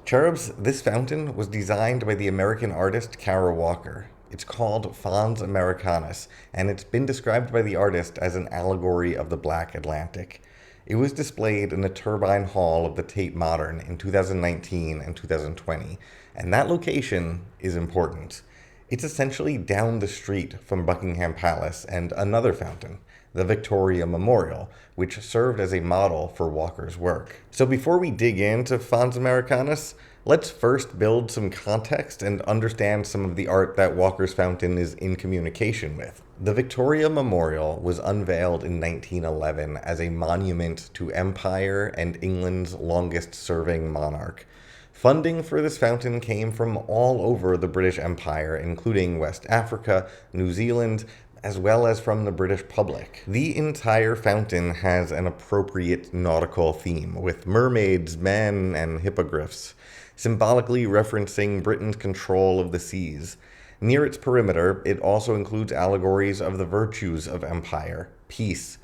Cherubs, this fountain was designed by the American artist Kara Walker. It's called Fons Americanus, and it's been described by the artist as an allegory of the Black Atlantic. It was displayed in the Turbine Hall of the Tate Modern in 2019 and 2020, and that location is important. It's essentially down the street from Buckingham Palace and another fountain, the Victoria Memorial, which served as a model for Walker's work. So before we dig into Fons Americanus, let's first build some context and understand some of the art that Walker's fountain is in communication with. The Victoria Memorial was unveiled in 1911 as a monument to Empire and England's longest-serving monarch. Funding for this fountain came from all over the British Empire, including West Africa, New Zealand, as well as from the British public. The entire fountain has an appropriate nautical theme, with mermaids, men, and hippogriffs, symbolically referencing Britain's control of the seas. Near its perimeter, it also includes allegories of the virtues of empire, peace,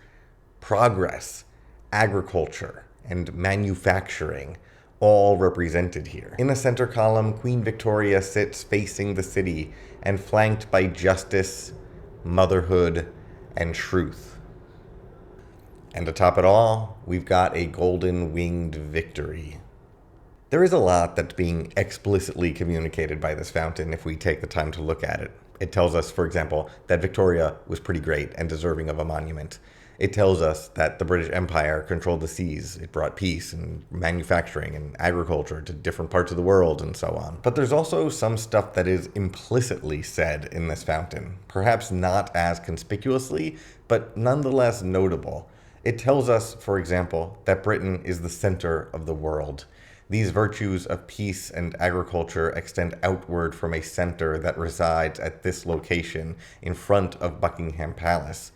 progress, agriculture, and manufacturing, all represented here. In the center column, Queen Victoria sits facing the city and flanked by justice, motherhood, and truth. And to top it all, we've got a golden-winged victory. There is a lot that's being explicitly communicated by this fountain if we take the time to look at it. It tells us, for example, that Victoria was pretty great and deserving of a monument. It tells us that the British Empire controlled the seas. It brought peace and manufacturing and agriculture to different parts of the world and so on. But there's also some stuff that is implicitly said in this fountain, perhaps not as conspicuously, but nonetheless notable. It tells us, for example, that Britain is the center of the world. These virtues of peace and agriculture extend outward from a center that resides at this location in front of Buckingham Palace.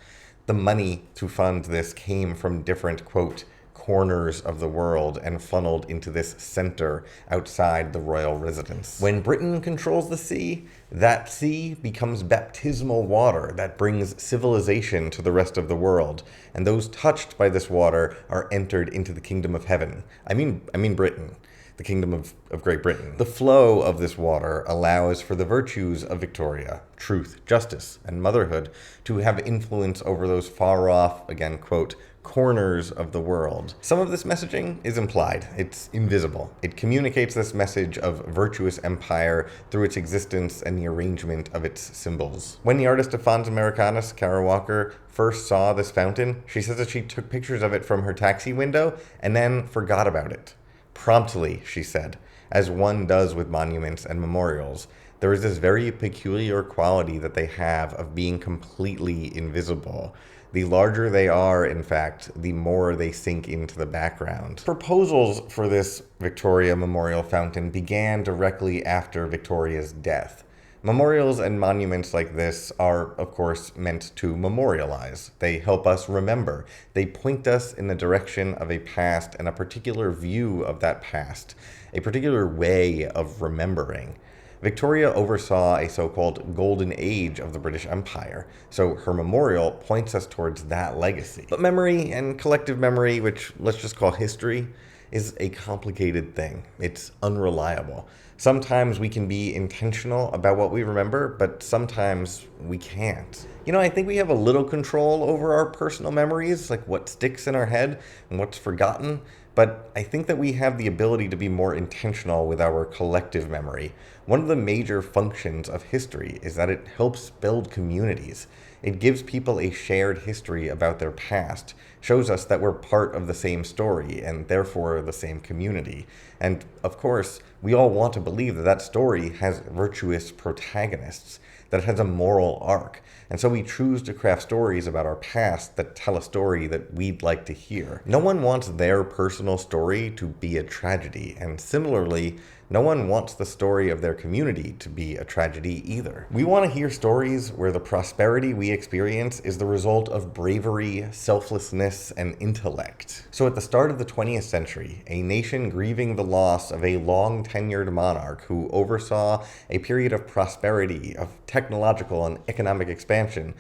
The money to fund this came from different, quote, corners of the world and funneled into this center outside the royal residence. When Britain controls the sea, that sea becomes baptismal water that brings civilization to the rest of the world, and those touched by this water are entered into the kingdom of heaven. I mean Britain. The kingdom of Great Britain. The flow of this water allows for the virtues of Victoria, truth, justice, and motherhood to have influence over those far off, again, quote, corners of the world. Some of this messaging is implied. It's invisible. It communicates this message of virtuous empire through its existence and the arrangement of its symbols. When the artist of Fons Americanus, Kara Walker, first saw this fountain, she says that she took pictures of it from her taxi window and then forgot about it. Promptly, she said, as one does with monuments and memorials. There is this very peculiar quality that they have of being completely invisible. The larger they are, in fact, the more they sink into the background. Proposals for this Victoria Memorial Fountain began directly after Victoria's death. Memorials and monuments like this are, of course, meant to memorialize. They help us remember. They point us in the direction of a past and a particular view of that past, a particular way of remembering. Victoria oversaw a so-called golden age of the British Empire, so her memorial points us towards that legacy. But memory and collective memory, which let's just call history, is a complicated thing. It's unreliable. Sometimes we can be intentional about what we remember, but sometimes we can't. I think we have a little control over our personal memories, like what sticks in our head and what's forgotten, but I think that we have the ability to be more intentional with our collective memory. One of the major functions of history is that it helps build communities. It gives people a shared history about their past, shows us that we're part of the same story and therefore the same community. And of course, we all want to believe that that story has virtuous protagonists, that it has a moral arc. And so we choose to craft stories about our past that tell a story that we'd like to hear. No one wants their personal story to be a tragedy, and similarly, no one wants the story of their community to be a tragedy either. We want to hear stories where the prosperity we experience is the result of bravery, selflessness, and intellect. So at the start of the 20th century, a nation grieving the loss of a long-tenured monarch who oversaw a period of prosperity, of technological and economic expansion,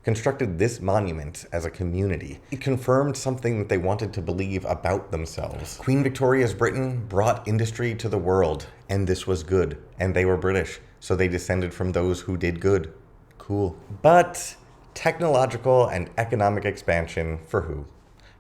constructed this monument as a community. It confirmed something that they wanted to believe about themselves. Queen Victoria's Britain brought industry to the world, and this was good. And they were British, so they descended from those who did good. Cool. But technological and economic expansion for who?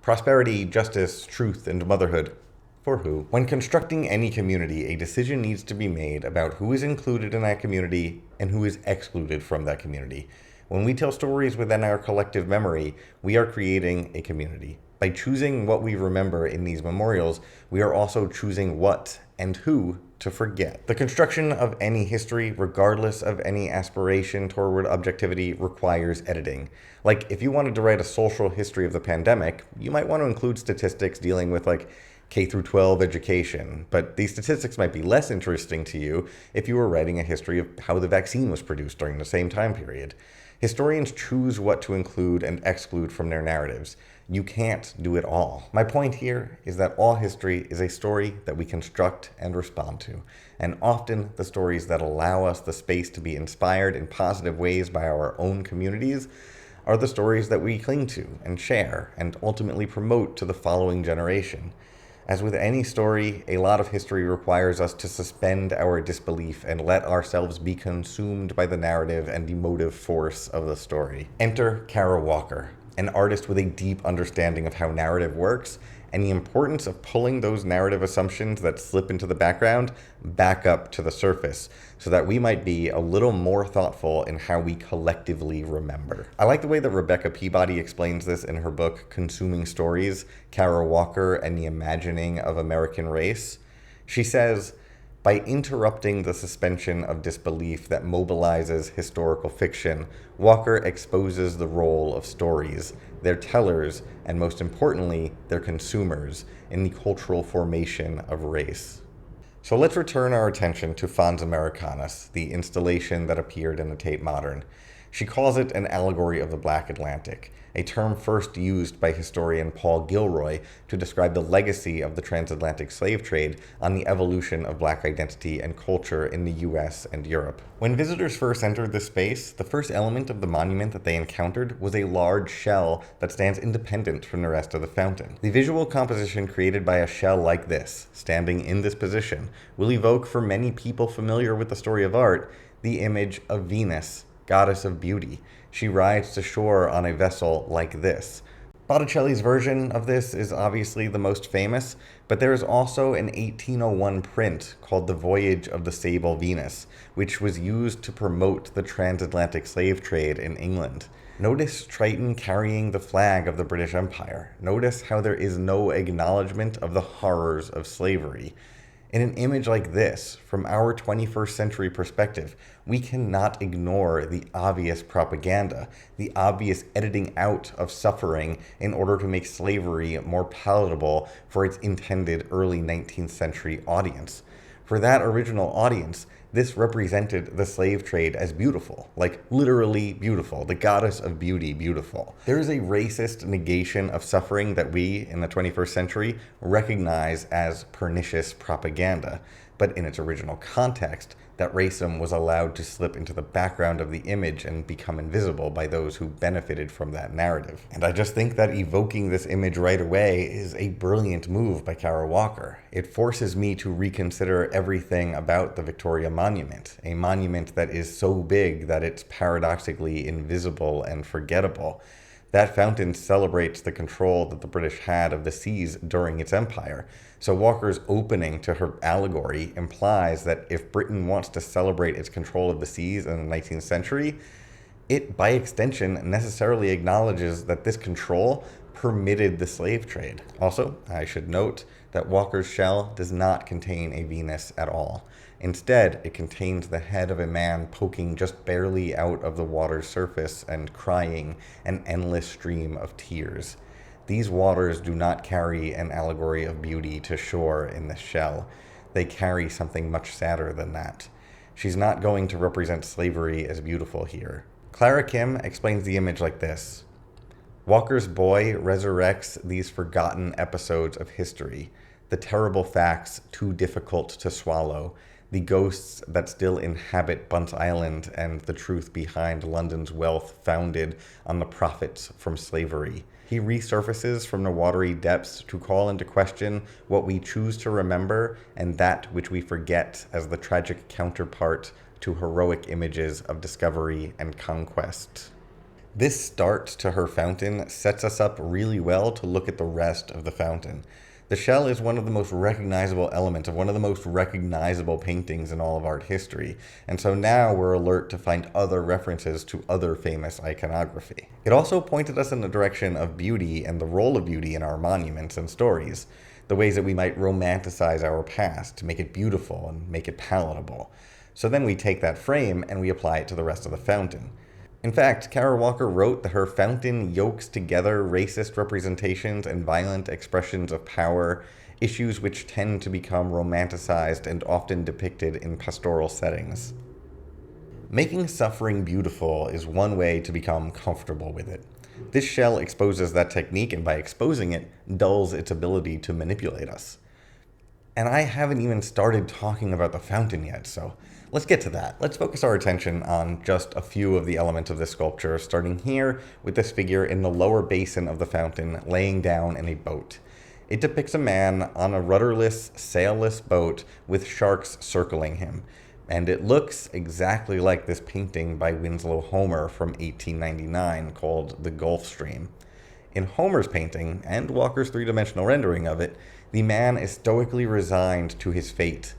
Prosperity, justice, truth, and motherhood for who? When constructing any community, a decision needs to be made about who is included in that community and who is excluded from that community. When we tell stories within our collective memory, we are creating a community. By choosing what we remember in these memorials, we are also choosing what and who to forget. The construction of any history, regardless of any aspiration toward objectivity, requires editing. Like, if you wanted to write a social history of the pandemic, you might want to include statistics dealing with K through 12 education, but these statistics might be less interesting to you if you were writing a history of how the vaccine was produced during the same time period. Historians choose what to include and exclude from their narratives. You can't do it all. My point here is that all history is a story that we construct and respond to, and often the stories that allow us the space to be inspired in positive ways by our own communities are the stories that we cling to and share and ultimately promote to the following generation. As with any story, a lot of history requires us to suspend our disbelief and let ourselves be consumed by the narrative and emotive force of the story. Enter Kara Walker, an artist with a deep understanding of how narrative works and the importance of pulling those narrative assumptions that slip into the background back up to the surface so that we might be a little more thoughtful in how we collectively remember. I like the way that Rebecca Peabody explains this in her book, Consuming Stories, Kara Walker and the Imagining of American Race. She says, by interrupting the suspension of disbelief that mobilizes historical fiction, Walker exposes the role of stories, their tellers, and most importantly, their consumers, in the cultural formation of race. So let's return our attention to Fons Americanus, the installation that appeared in the Tate Modern. She calls it an allegory of the Black Atlantic, a term first used by historian Paul Gilroy to describe the legacy of the transatlantic slave trade on the evolution of Black identity and culture in the US and Europe. When visitors first entered this space, the first element of the monument that they encountered was a large shell that stands independent from the rest of the fountain. The visual composition created by a shell like this, standing in this position, will evoke for many people familiar with the story of art, the image of Venus, goddess of beauty. She rides to shore on a vessel like this. Botticelli's version of this is obviously the most famous, but there is also an 1801 print called The Voyage of the Sable Venus, which was used to promote the transatlantic slave trade in England. Notice Triton carrying the flag of the British Empire. Notice how there is no acknowledgement of the horrors of slavery. In an image like this, from our 21st century perspective, we cannot ignore the obvious propaganda, the obvious editing out of suffering in order to make slavery more palatable for its intended early 19th century audience. For that original audience, this represented the slave trade as beautiful, like literally beautiful, the goddess of beauty beautiful. There is a racist negation of suffering that we, in the 21st century, recognize as pernicious propaganda. But in its original context, that racism was allowed to slip into the background of the image and become invisible by those who benefited from that narrative. And I just think that evoking this image right away is a brilliant move by Kara Walker. It forces me to reconsider everything about the Victoria Monument, a monument that is so big that it's paradoxically invisible and forgettable. That fountain celebrates the control that the British had of the seas during its empire. So Walker's opening to her allegory implies that if Britain wants to celebrate its control of the seas in the 19th century, it, by extension, necessarily acknowledges that this control permitted the slave trade. Also, I should note that Walker's shell does not contain a Venus at all. Instead, it contains the head of a man poking just barely out of the water's surface and crying an endless stream of tears. These waters do not carry an allegory of beauty to shore in the shell. They carry something much sadder than that. She's not going to represent slavery as beautiful here. Clara Kim explains the image like this. Walker's boy resurrects these forgotten episodes of history, the terrible facts too difficult to swallow, the ghosts that still inhabit Bunt Island and the truth behind London's wealth founded on the profits from slavery. He resurfaces from the watery depths to call into question what we choose to remember and that which we forget as the tragic counterpart to heroic images of discovery and conquest. This start to her fountain sets us up really well to look at the rest of the fountain. The shell is one of the most recognizable elements of one of the most recognizable paintings in all of art history, and so now we're alert to find other references to other famous iconography. It also pointed us in the direction of beauty and the role of beauty in our monuments and stories, the ways that we might romanticize our past to make it beautiful and make it palatable. So then we take that frame and we apply it to the rest of the fountain. In fact, Kara Walker wrote that her fountain yokes together racist representations and violent expressions of power, issues which tend to become romanticized and often depicted in pastoral settings. Making suffering beautiful is one way to become comfortable with it. This shell exposes that technique, and by exposing it, dulls its ability to manipulate us. And I haven't even started talking about the fountain yet, so let's get to that. Let's focus our attention on just a few of the elements of this sculpture, starting here with this figure in the lower basin of the fountain laying down in a boat. It depicts a man on a rudderless, sailless boat with sharks circling him, and it looks exactly like this painting by Winslow Homer from 1899 called The Gulf Stream. In Homer's painting, and Walker's three-dimensional rendering of it, the man is stoically resigned to his fate.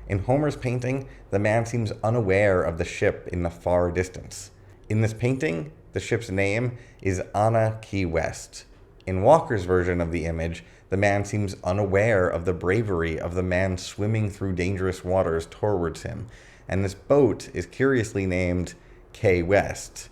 In Homer's painting, the man seems unaware of the ship in the far distance. In this painting, the ship's name is Anna Key West. In Walker's version of the image, the man seems unaware of the bravery of the man swimming through dangerous waters towards him, and this boat is curiously named Key West.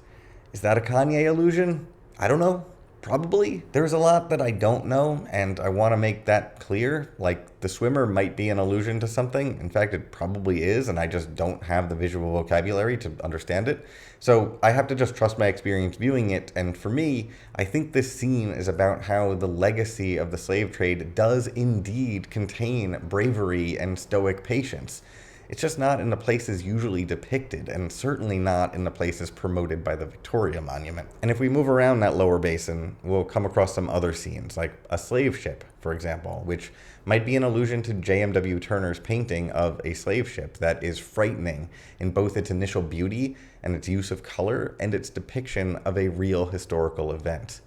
Is that a Kanye allusion? I don't know. Probably. There's a lot that I don't know, and I want to make that clear. Like, the swimmer might be an allusion to something. In fact, it probably is, and I just don't have the visual vocabulary to understand it. So I have to just trust my experience viewing it, and for me, I think this scene is about how the legacy of the slave trade does indeed contain bravery and stoic patience. It's just not in the places usually depicted, and certainly not in the places promoted by the Victoria Monument. And if we move around that lower basin, we'll come across some other scenes, like a slave ship, for example, which might be an allusion to J.M.W. Turner's painting of a slave ship that is frightening in both its initial beauty and its use of color and its depiction of a real historical event.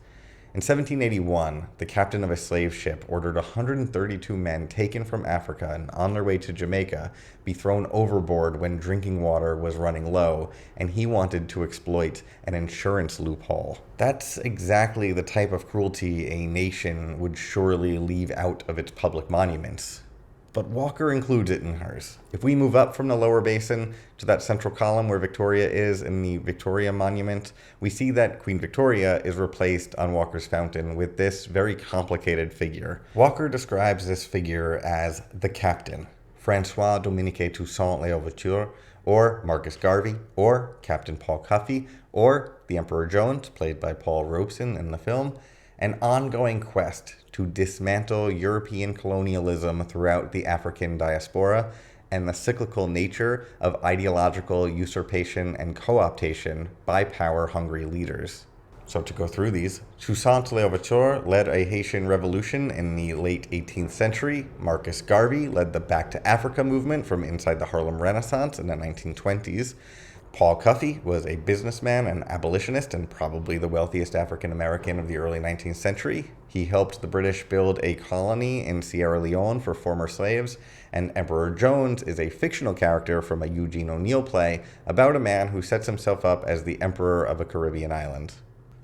In 1781, the captain of a slave ship ordered 132 men taken from Africa and on their way to Jamaica be thrown overboard when drinking water was running low, and he wanted to exploit an insurance loophole. That's exactly the type of cruelty a nation would surely leave out of its public monuments. But Walker includes it in hers. If we move up from the lower basin to that central column where Victoria is in the Victoria Monument, we see that Queen Victoria is replaced on Walker's fountain with this very complicated figure. Walker describes this figure as the Captain, Francois Dominique Toussaint Louverture, or Marcus Garvey, or Captain Paul Cuffey, or the Emperor Jones, played by Paul Robeson in the film, an ongoing quest to dismantle European colonialism throughout the African diaspora and the cyclical nature of ideological usurpation and co-optation by power-hungry leaders. So to go through these, Toussaint Louverture led a Haitian revolution in the late 18th century. Marcus Garvey led the Back to Africa movement from inside the Harlem Renaissance in the 1920s. Paul Cuffey was a businessman and abolitionist and probably the wealthiest African American of the early 19th century. He helped the British build a colony in Sierra Leone for former slaves, and Emperor Jones is a fictional character from a Eugene O'Neill play about a man who sets himself up as the emperor of a Caribbean island.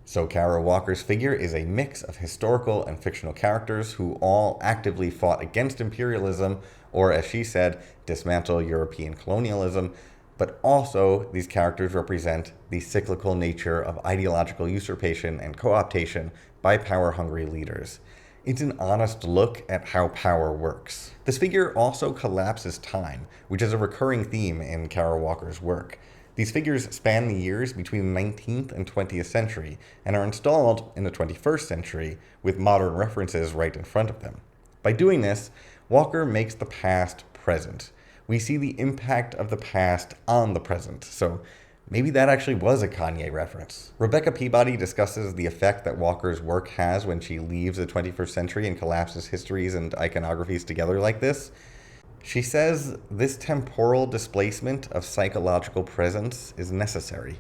So Kara Walker's figure is a mix of historical and fictional characters who all actively fought against imperialism, or as she said, dismantle European colonialism, but also these characters represent the cyclical nature of ideological usurpation and co-optation by power-hungry leaders. It's an honest look at how power works. This figure also collapses time, which is a recurring theme in Kara Walker's work. These figures span the years between the 19th and 20th century and are installed in the 21st century with modern references right in front of them. By doing this, Walker makes the past present. We see the impact of the past on the present. So maybe that actually was a Kanye reference. Rebecca Peabody discusses the effect that Walker's work has when she leaves the 21st century and collapses histories and iconographies together like this. She says this temporal displacement of psychological presence is necessary.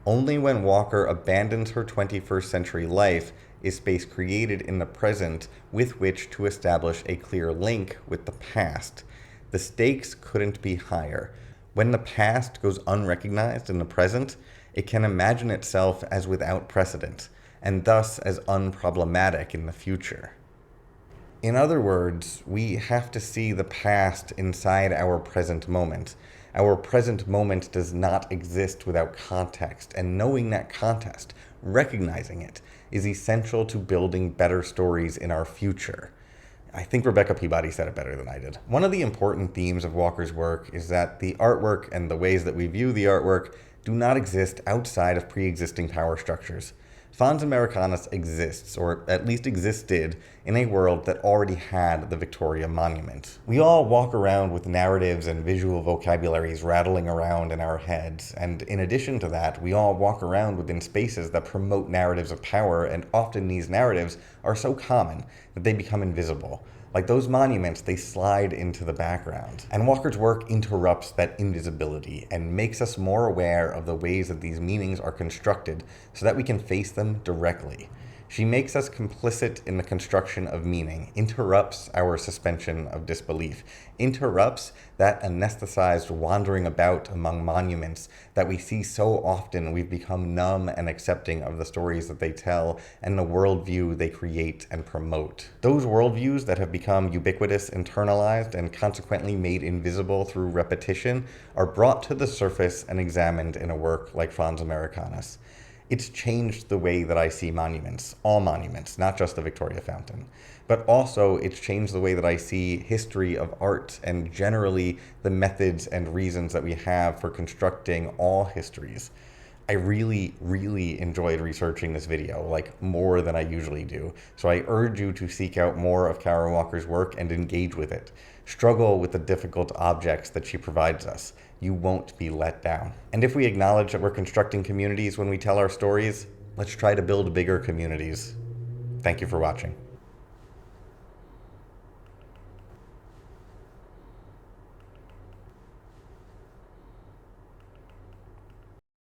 Only when Walker abandons her 21st century life is space created in the present with which to establish a clear link with the past. The stakes couldn't be higher. When the past goes unrecognized in the present, it can imagine itself as without precedent, and thus as unproblematic in the future. In other words, we have to see the past inside our present moment. Our present moment does not exist without context, and knowing that context, recognizing it, is essential to building better stories in our future. I think Rebecca Peabody said it better than I did. One of the important themes of Walker's work is that the artwork and the ways that we view the artwork do not exist outside of pre-existing power structures. Fons Americanus exists, or at least existed, in a world that already had the Victoria Monument. We all walk around with narratives and visual vocabularies rattling around in our heads, and in addition to that, we all walk around within spaces that promote narratives of power, and often these narratives are so common that they become invisible. Like those monuments, they slide into the background. And Walker's work interrupts that invisibility and makes us more aware of the ways that these meanings are constructed so that we can face them directly. She makes us complicit in the construction of meaning, interrupts our suspension of disbelief, interrupts that anesthetized wandering about among monuments that we see so often. We've become numb and accepting of the stories that they tell and the worldview they create and promote. Those worldviews that have become ubiquitous, internalized, and consequently made invisible through repetition are brought to the surface and examined in a work like Fons Americanus. It's changed the way that I see monuments, all monuments, not just the Victoria Fountain. But also, it's changed the way that I see history of art and generally the methods and reasons that we have for constructing all histories. I really, really enjoyed researching this video, like more than I usually do. So I urge you to seek out more of Kara Walker's work and engage with it. Struggle with the difficult objects that she provides us. You won't be let down. And if we acknowledge that we're constructing communities when we tell our stories, let's try to build bigger communities. Thank you for watching.